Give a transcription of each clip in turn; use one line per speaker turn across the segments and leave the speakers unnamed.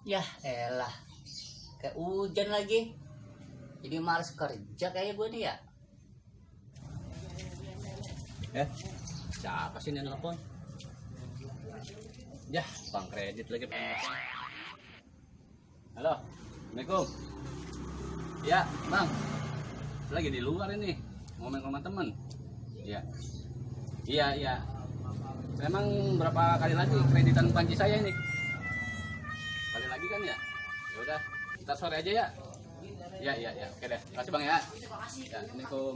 Yah elah, kayak hujan lagi. Jadi males kerja kayak gue nih ya.
Siapa sih ini nelfon? Yah, bang kredit lagi. Halo, Assalamualaikum. Ya, bang. Lagi di luar ini, ngomong sama temen. Iya. Iya. Memang berapa kali lagi kreditan panci saya ini? Kali lagi kan ya? Ya udah, ntar sore aja ya. Iya. Oke deh. Terima kasih bang ya. Ya, Assalamualaikum.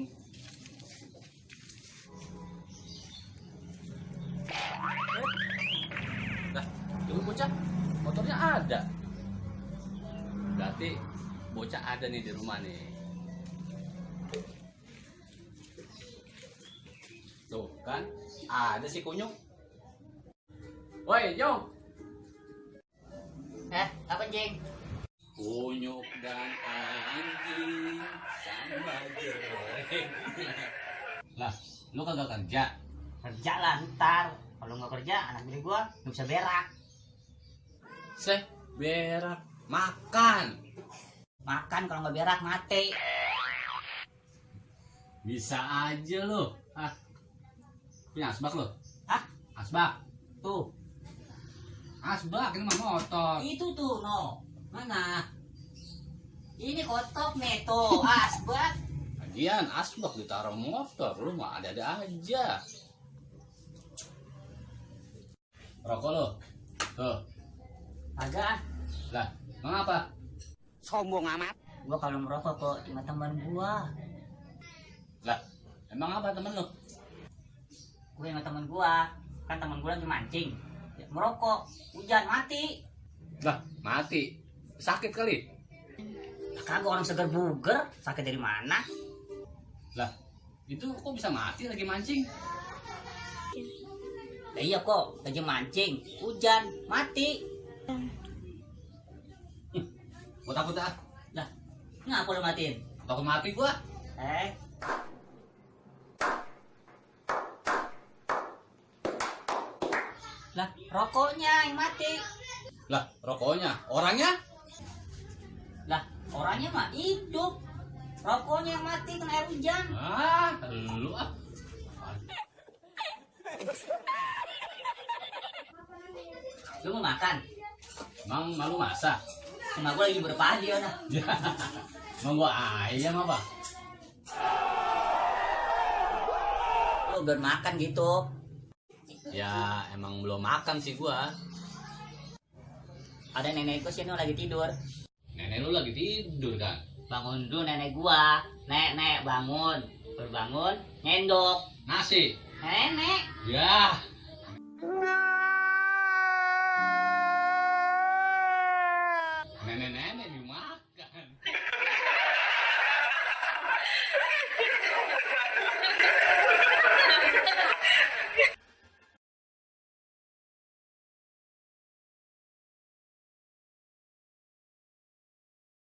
Nah, itu bocah motornya ada. Berarti bocah ada nih di rumah nih. Tuh kan, ada si kunyuk. Woi, Jong.
Apa Jeng?
Kunyuk dan anjing sama goreng. Lah, lu kagak kerja?
Kerja lah ntar. Kalau nggak kerja, anak bini gue nggak bisa berak.
Berak. Makan.
Makan kalau nggak berak mati.
Bisa aja lu. Punya asbak lu? Asbak.
Tuh.
Asbak ini mah motor.
Itu tuh no. Mana? Ini kotok nih tuh. Asbak.
Lagian asbak ditaruh motor, lu mah ada-ada aja. Rokok lu? Tuh.
Agak.
Lah, mengapa?
Sombong amat. Gua kalau merokok kok sama teman gua.
Lah, emang apa temen lu?
Gue sama teman gua. Kan teman gua lagi mancing. Ya, merokok, hujan mati.
Lah, mati. Sakit kali.
Kagak orang seger buger, sakit dari mana?
Lah, itu kok bisa mati lagi mancing?
Lah iya kok, lagi mancing, hujan, mati.
Gua takut ah.
Lah, ngapa lu matiin?
Takut mati gua.
Lah, rokoknya yang mati.
Lah, rokoknya. Orangnya?
Lah, orangnya mah hidup. Rokoknya yang mati kena air hujan.
Lu ah.
Lu mau makan?
Emang malu masak?
Cuma gue lagi berpadi ya nah.
Emang gua ayam apa?
Lu udah makan gitu.
Ya, emang belum makan sih gua.
Ada nenekku sini lagi tidur.
Nenek lu lagi tidur kan?
Bangun dulu nenek gua. Nek, bangun. Berbangun, nyendok.
Nasi.
Nenek.
Ya.